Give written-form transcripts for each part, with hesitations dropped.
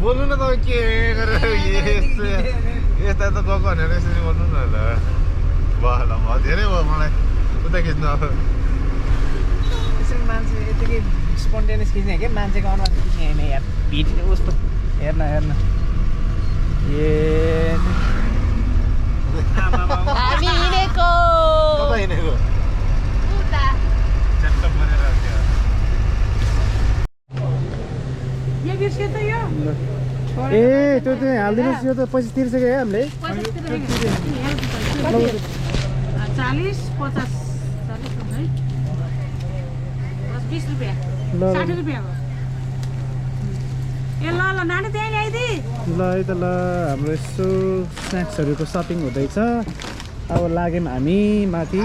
बोल्नु न तपाईँ के गरेर यस्ता त गएको भनेर यसरी बोल्नु न ल ल धेरै भयो मलाई उता खिच्नु अब यसरी मान्छे यतिकै स्पोन्टेनियस खिच्ने के मान्छेको अनुहार खिच्ने होइन यार भिड उसको हेर्न ए हामी हिँडेको कता हिँडेको उता च्याट्ट परेर यो बिर्स्यो त यो ए त्यो चाहिँ हालिदिनुहोस् यो त पैसा तिर्सक्यो है हामीले 40 50 है 20 रुपियाँ 60 रुपियाँ हो ए ल नानी त्यही ल्याइदि ल है त ल हाम्रो यसो स्न्याक्सहरूको सपिङ हुँदैछ अब लाग्यौँ हामी माथि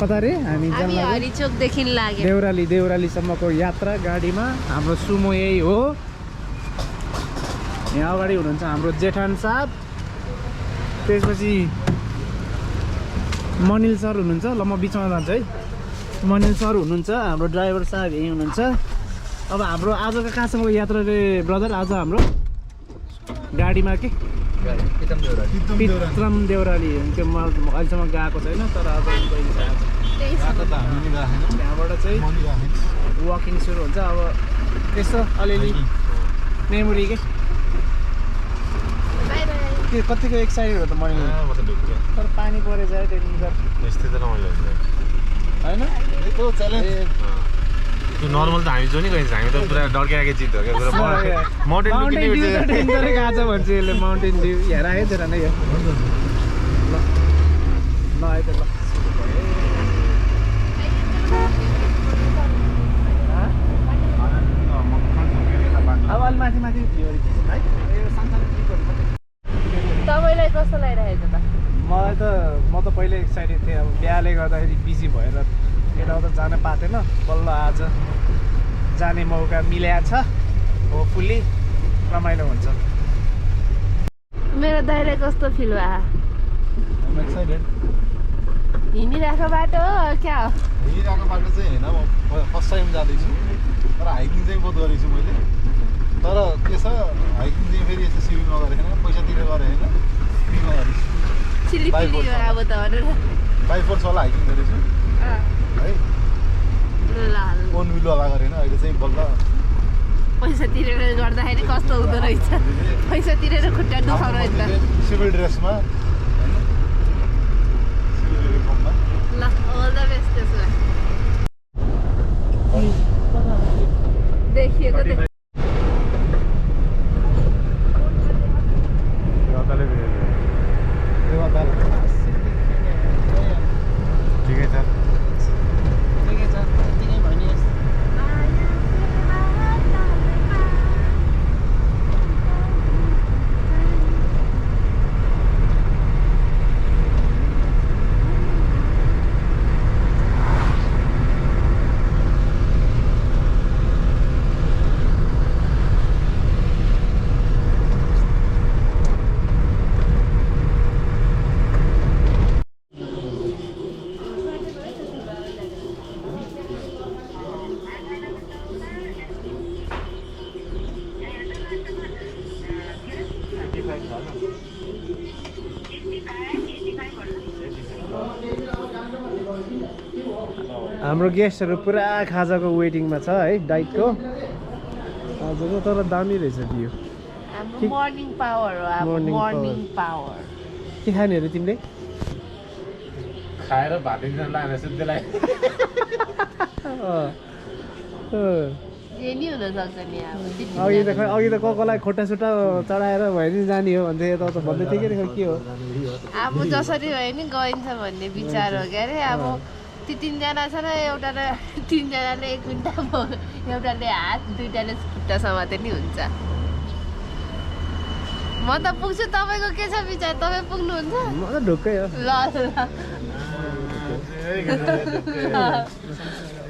कता रे हामी हरिचोकदेखि लाग्यो देउरालीसम्मको यात्रा गाडीमा हाम्रो सुमो यही हो यहाँ अगाडि हुनुहुन्छ हाम्रो जेठान साहब त्यसपछि मनिल सर हुनुहुन्छ ल म बिचमा जान्छु है मनिल सर हुनुहुन्छ हाम्रो ड्राइभर साहब यही हुनुहुन्छ अब हाम्रो आजको कहाँसम्मको यात्रा रे ब्रदर आज हाम्रो गाडीमा के पित्रम देउराली त्यो म अहिलेसम्म गएको छैन तर आज त्यहाँबाट चाहिँ वकिङ सुरु हुन्छ अब त्यस्तो अलिअलि मेमोरी के कतिको एक्साइटेड हो त मैले तर पानी परेछ यस्तै त रमाइलो हुन्छ होइन त्यो च्यालेन्ज त्यो नर्मल त हामी जो नि गइन्छ हामी त पुरा डर्काएकै चित हो क्या पुरा माउन्टेन डेन्जरै गएको छ भन्छ यसले माउन्टेन भ्यू हेर है तेरा नै ल है त ल अब अलि माथि भ्यूहरू खिच्नु है यो सानसानो क्लिपहरू मात्रै तपाईँलाई कस्तो लागिरहेको छ त म त पहिले एक्साइटेड थिएँ अब बिहाले गर्दाखेरि बिजी भएर यताउता जान पाएको थिएन बल्ल आज जाने मौका मिलेको छ होपफुल्ली रमाइलो हुन्छ मेरो दाइलाई कस्तो फिल भयो एक्साइटेड हिँडिरहेको बाटो हो क्या हो हिँडिरहेको बाटो चाहिँ होइन म फर्स्ट टाइम जाँदैछु तर हाइकिङ चाहिँ बहुत गरेछु मैले तर के छ हाइकिङ चाहिँ फेरि यस्तो सिविङमा गरेको छैन पैसा तिरेर गरेँ होइन फ्रीमा गरेछु अब त बाई फोर्सवाला हाइकिङ गरेछु है ओन विलवाला गरेन अहिले चाहिँ बल्ल पैसा तिरेर गर्दाखेरि कस्तो हुँदो रहेछ पैसा तिरेर खुट्टा दुखाउनु रहेछ सिभिल ड्रेसमा ल अल द बेस्ट त्यसो देखिएको ठिकै छ हाम्रो गेस्टहरू पुरा खाजाको वेटिङमा छ है डाइटको आजको तर दामी रहेछ भ्यू हाम्रो मर्निङ पावर हो अब मर्निङ पावर के खाने अरे तिमीले खाएर भात दिन लाने सुत्दैलाई जे नि हुन सक्छ नि अब अघि त कसलाई खोटा सुट्टा चढाएर भयो नि जाने हो भन्दै यता त भन्दै थियो के हो अब जसरी भयो नि गइन्छ भन्ने विचार हो क्या अरे अब ती तीनजना छ र एउटाले तीनजनाले एक खुट्टा एउटाले हात दुईटाले खुट्टा समाते नि हुन्छ म त पुग्छु तपाईँको के छ विचार तपाईँ पुग्नुहुन्छ म त ढुक्कै हो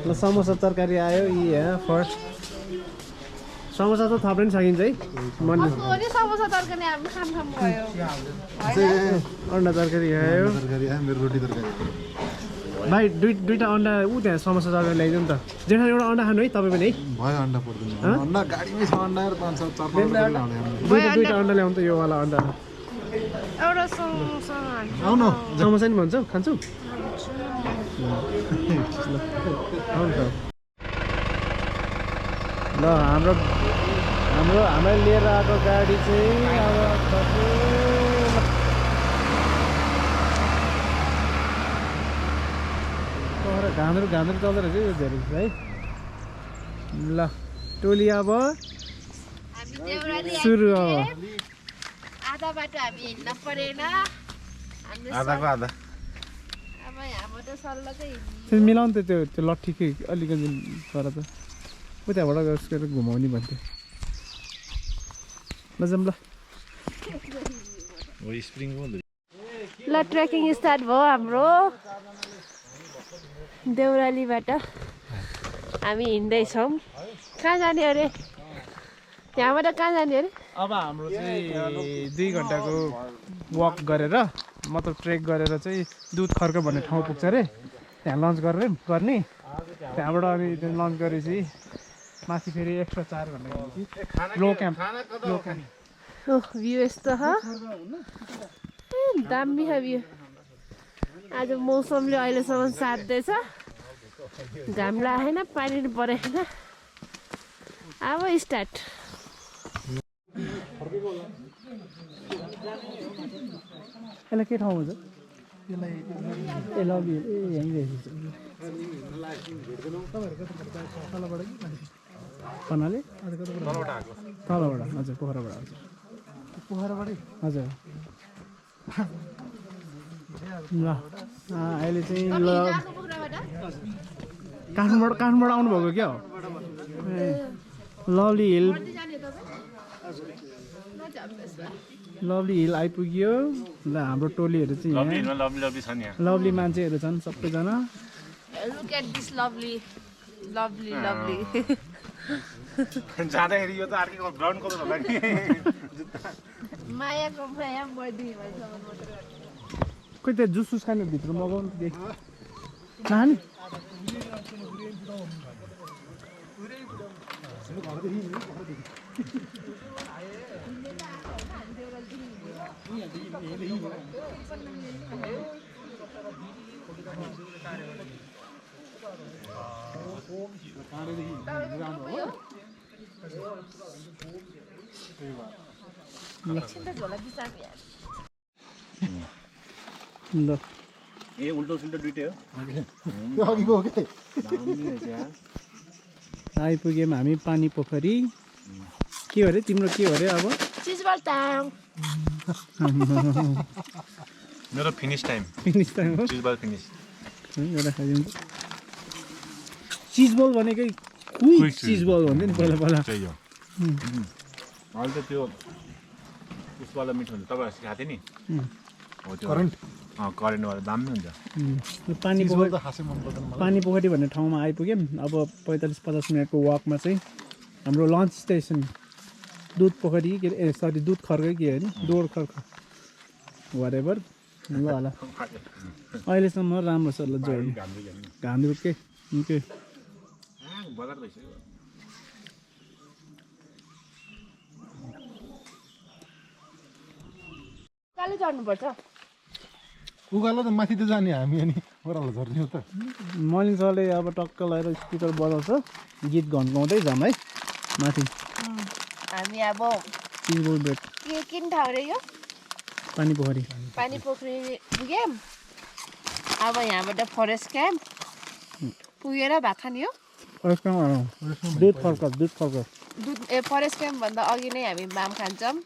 ल समोसा तरकारी आयो यी यहाँ फर्स्ट समोसा त थप्नै सकिन्छ है समोसा तरकारी हामी खाम भयो अन्डा तरकारी आयो तरकारी मेरो रोटी तरकारी भाइ दुईटा अन्डा ऊ त्यहाँ समोसा चढेर ल्याइदियो नि त जेठा एउटा अन्डा खानु है तपाईँ पनि है भयो अन्डा पर्दैन अन्डा गाडीमै छ अन्डा 500 400 दुईटा अन्डा ल्याउनु त यो वाला अन्डा एउटा समोसा आउनु समोसा नि भन्छौ खान्छौ ल हामीलाई लिएर आएको गाडी चाहिँ अब घाँधुर चल्दो रहेछ यो धेरै है ल टोली अब सुरु अब आधा बाटो हामी हिँड्न परेन आधाको आधा अब यहाँबाट सल्लकै मिलाउनु त त्यो लट्ठीकै अलिकति गर त उताबाट गएर घुमाउने भन्थ्यो ल जाऊँ ल ट्रेकिङ स्टार्ट भयो हाम्रो देउरालीबाट हामी हिँड्दैछौँ कहाँ जाने अरे यहाँबाट कहाँ जाने अरे अब हाम्रो चाहिँ 2 घन्टाको वक गरेर मतलब ट्रेक गरेर चाहिँ दुध खर्क भन्ने ठाउँ पुग्छ अरे त्यहाँ लन्च गर्ने त्यहाँबाट अनि लन्च गरेपछि माथि फेरि एक्स्ट्रा 4 घन्टा लो क्याम्प भ्यू यस्तो छ दामी छ भ्यू आज मौसमले अहिलेसम्म साथ्दैछ घाम लागेन पानी परेन अब स्टार्ट यसलाई के ठाउँ हुन्छ ए लबी ए यहीँ रहेछ कनाले तलबाट हजुर पोखराबाट हजुर ल अहिले चाहिँ ल काठमाडौँ आउनुभएको क्या हो लभली हिल आइपुग्यो ल हाम्रो टोलीहरू चाहिँ यहाँ लभली मान्छेहरू छन् सबैजना Look at this lovely जाँदाखेरि यो त अर्को ग्राउन्ड कस्तो होला नि मायाको माया बढी भन्छ खोइ त्यो जुस सुस खाने भित्र मगाउनु खाने ल ए उल्टो सुल्टो दुइटै हो आइपुग्यौँ हामी पानी पोखरी के हो अरे तिम्रो के हो अरे अब चिजबल टाइम मेरो फिनिस टाइम हो चिजबल फिनिस एउटा खाइदिन्छ चिजबल भनेकै क्विक चिजबल भन्थ्यो नि पहिला त्यही हो अहिले त त्यो उसवाला मिठो हुन्छ तपाईँ खाएको थियो नि हो त्यो करेन्टवाला दामी हुन्छ पानी पोखरी भन्ने ठाउँमा आइपुग्यौँ अब 45-50 मिनटको वकमा चाहिँ हाम्रो लन्च स्टेसन दुध पोखरी के अरे सरी दुध खर्कै के होइन दोहोर खर्क वरेभर ल अहिलेसम्म राम्रो छ ल जोड घान्द्रुक के काले चढ्नुपर्छ उकालो त माथि त जाने हामी अनि ओह्रालो झर्ने हो त मर्निङ सरले अब टक्क लगाएर स्पिकर बजाउँछ गीत घन्काउँदै जाऊँ है माथि हामी अब चिजबल ब्रेड किन ठाउँ रे यो पानी पोखरी पुग्यौँ अब यहाँबाट फरेस्ट क्याम्प पुगेर भात खाने हो दुध खर्क फरेस्ट क्याम्प भन्दा अघि नै हामी माम खान्छौँ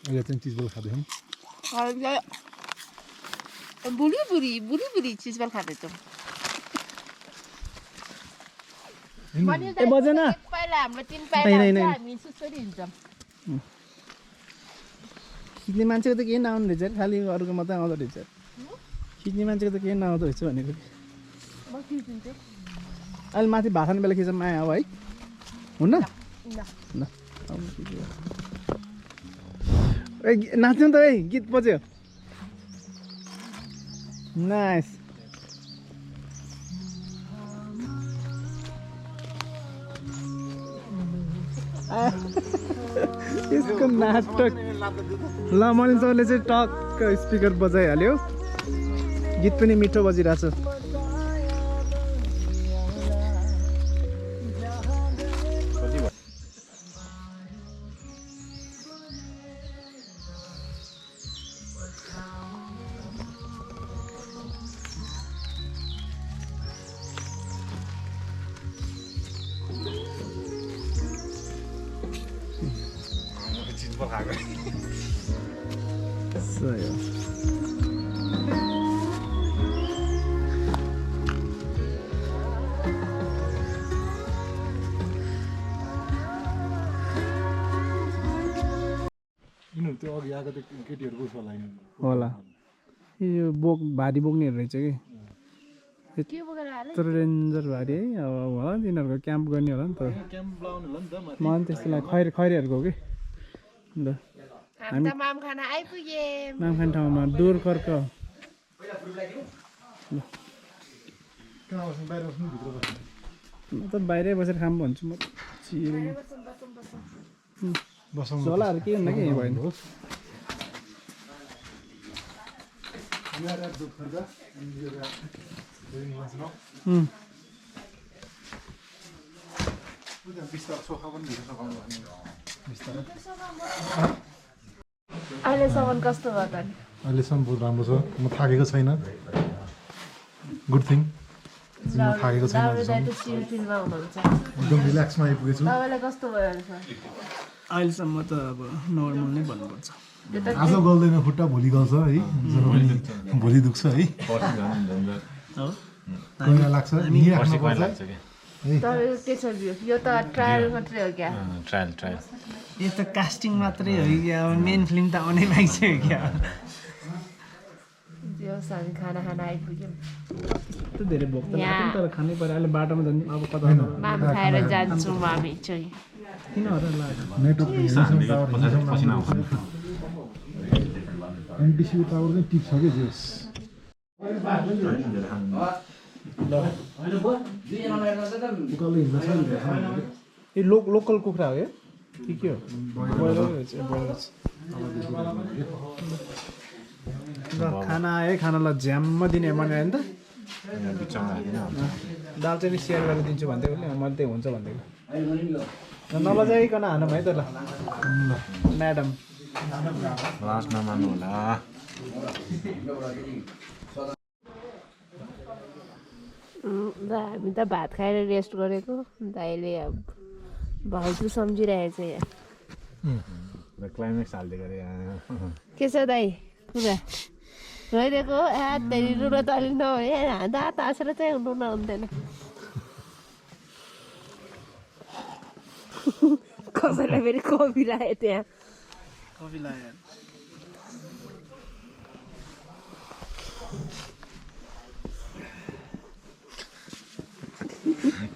अहिले चाहिँ चिजबल खाँदैछौँ बुढी चिजबल खाँदैछौँ बजेन पहिला हाम्रो 3 पाइला हामी सुसरी हिँड्छौँ खिच्ने मान्छेको त केही नआउनु रहेछ खालि अरूको मात्रै आउँदो रहेछ खिच्ने मान्छेको त केही नआउँदो रहेछ भनेको अहिले माथि भात खाने बेला खिच्छ माया अब है हुन्न ल नाच्नु त है गीत बज्यो नाइस यसको नाटक ल मनिषले चाहिँ टक्क स्पिकर बजाइहाल्यो गीत पनि मिठो बजिरहेछ त्यो अघि आएको त्यो केटीहरूको उसको लागि होला यो भारी बोक्नेहरू रहेछ कि के बोकेर आले यत्रो डेन्जर भारी है अब होला नि तिनीहरूको क्याम्प गर्ने होला नि त क्याम्प लाउने होला नि त मलाई त्यस्तो लाग्छ खैरेहरूको हो कि ल हामी त माम खाना आइपुगे नामखान ठाउँमा दुर्कर्क कहाँ बस्नु बाहिर बस्नु भित्र बस्नु म त बाहिरै बसेर खाम भन्छु म बसौँ झोलाहरू के हुन्न कि भएन बिस्तारै सोफा पनि भित्र सघाउनु बिस्तारै अहिलेसम्म कस्तो भयो त अहिलेसम्म बहुत राम्रो छ म थाकेको छैन गुड थिङ म थाकेको छैन फिल्डमा हुनुहुन्छ एकदम रिल्याक्समा आइपुगेछु तपाईँलाई कस्तो भयो अहिलेसम्म त अब नर्मल नै भन्नुपर्छ आज गल्दैन खुट्टा भोलि गल्छ है भोलि दुख्छ है कोही लाग्छ यहीँ राख्नुपर्छ तपाईँको के छ भ्यू यो त ट्रायल मात्रै हो क्या ट्रायल यो त कास्टिङ मात्रै हो कि अब मेन फिल्म त आउनै बाँकी छ क्या यो हामी खाना खाना आइपुग्यौँ त्यस्तो धेरै भोक त लाग्यो नि तर खानै पर्यो अहिले बाटोमा झन् अब कता माम खाएर जान्छौँ हामी चाहिँ किन होला लाग्यो नेटवर्क एनटिसी टावर चाहिँ टिप छ कि जेस यो लोकल कुखुरा हो यो के हो खाना आयो खानालाई झ्याममा दिने भने होइन त दाल चाहिँ सेयर गरेर दिन्छु भन्थ्यो उसले मैले त्यही हुन्छ भन्थेको नलजाइकन हानौँ है त ल म्याडम लास्ट नमान्नु होला हामी त भात खाएर रेस्ट गरेको अन्त अहिले अब भाउजू सम्झिरहेको छ यहाँ क्लाइमेक्स हाल्दै गरे के छ दाइ कुरा गइदिएको धेरै रुलो त अलिक नभए दाँत हाँसेर चाहिँ हुनु नहुन्थेन कसैलाई फेरि कफी लगायो त्यहाँ कफी लाग्यो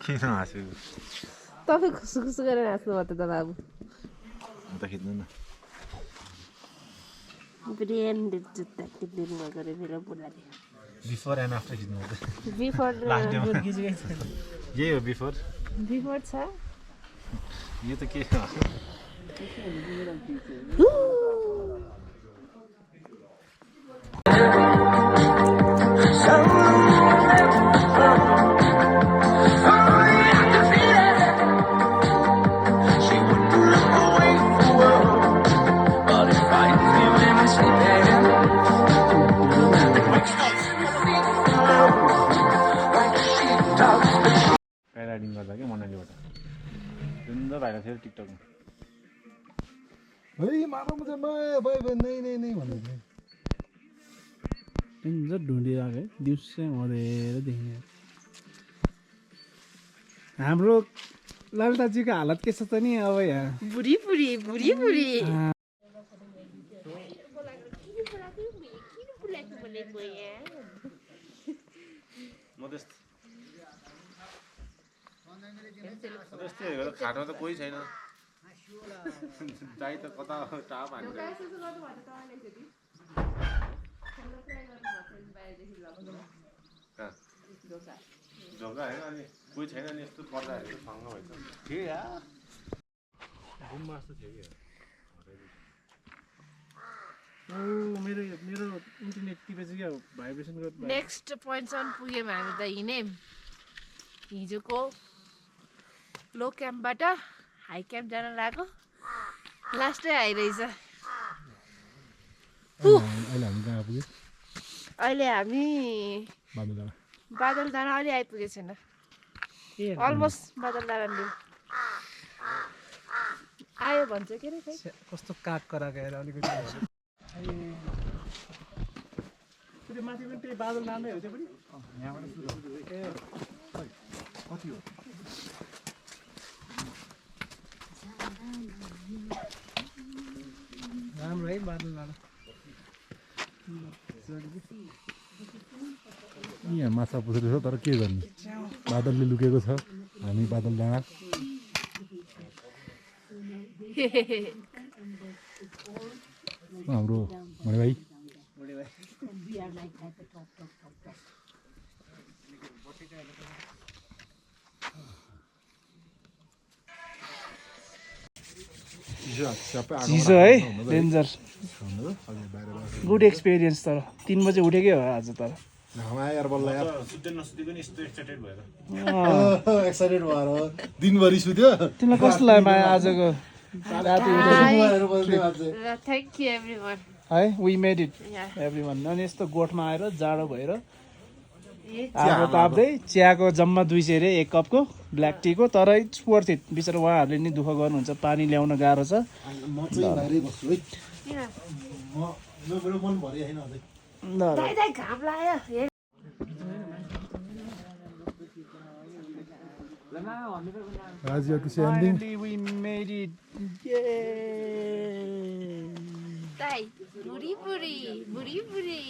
किन हाँसेको तपाईँ खुसु खुसु गरेर हाँस्नु भयो त बाबु अन्त खिच्नु न ब्रेन्डेड जुत्ता किनिदिनु भएको अरे मेरो बुढाले बिफोर एन्ड आफ्टर खिच्नु बिफोर यही हो बिफोर बिफोर छ यो त के प्याराग्लाइडिङ गर्दा क्या मनालीबाट सुन्दर भाइरल थियो टिकटकमा है मारौँ चाहिँ भयो नै नै नै भन्दै थियो डेन्जर ढुँडिरहेको है दिउँसो मरेर देखिने हाम्रो ललिताजीको हालत के छ त नि अब यहाँ बुढी बुढी बुढी बुढी जस्तै खाटमा त कोही छैन दाइ त कता टाप हान्छ जग्गा होइन अनि कोही छैन नि यस्तो पर्दाहरू छङ्ग भएछ थियो यार घुममा जस्तो थियो कि मेरो इन्टरनेट टिपेछ क्या भाइब्रेसन गर्नु नेक्स्ट पोइन्टसम्म पुग्यौँ हामी त हिँड्यौँ हिजोको लो क्याम्पबाट हाई क्याम्प जान लागेको लास्टै हाई रहेछ अहिले हामी कहाँ पुग्यो अहिले हामी बादलडाँडा बादलडाँडा अलि आइपुगेको छैन अलमोस्ट बादलडाँडा आयो भन्छ के अरे खै कस्तो काग कराएको हेर अलिकति त्यो माथि पनि त्यही बादल नामै हो त्यो पनि यहाँबाट सुरु ए कति हो राम्रो है बादल डाँडा यहाँ माछा पुछेको छ तर के गर्ने बादलले लुकेको छ हामी बादल डाँडा हाम्रो मणि भाइ चिसो है डेन्जर गुड एक्सपिरियन्स तर 3 बजे उठेकै हो आज तर सुत्दै नसुत्दै पनि यस्तो एक्साइटेड भएर एक्साइटेड भएर दिनभरि सुत्यो तिमीलाई कस्तो लाग्यो माया आजको राति thank you everyone hey we made it Yeah. Everyone अनि यस्तो गोठमा आएर जाडो भएर आगो ताप्दै चियाको जम्मा 200 अरे 1 कपको ब्ल्याक टीको तर इट्स वर्थ इट बिचरा उहाँहरूले नि दुःख गर्नुहुन्छ पानी ल्याउन गाह्रो छ म चाहिँ बाहिरै बस्छु है Yeah. मेरो मन भरि होइन अझै ल दाइ दाइ घाम लाग्यो हेर आज यो किसी ending Finally we made it. Yay! दाइ बुढी बुढी बुढी बुढी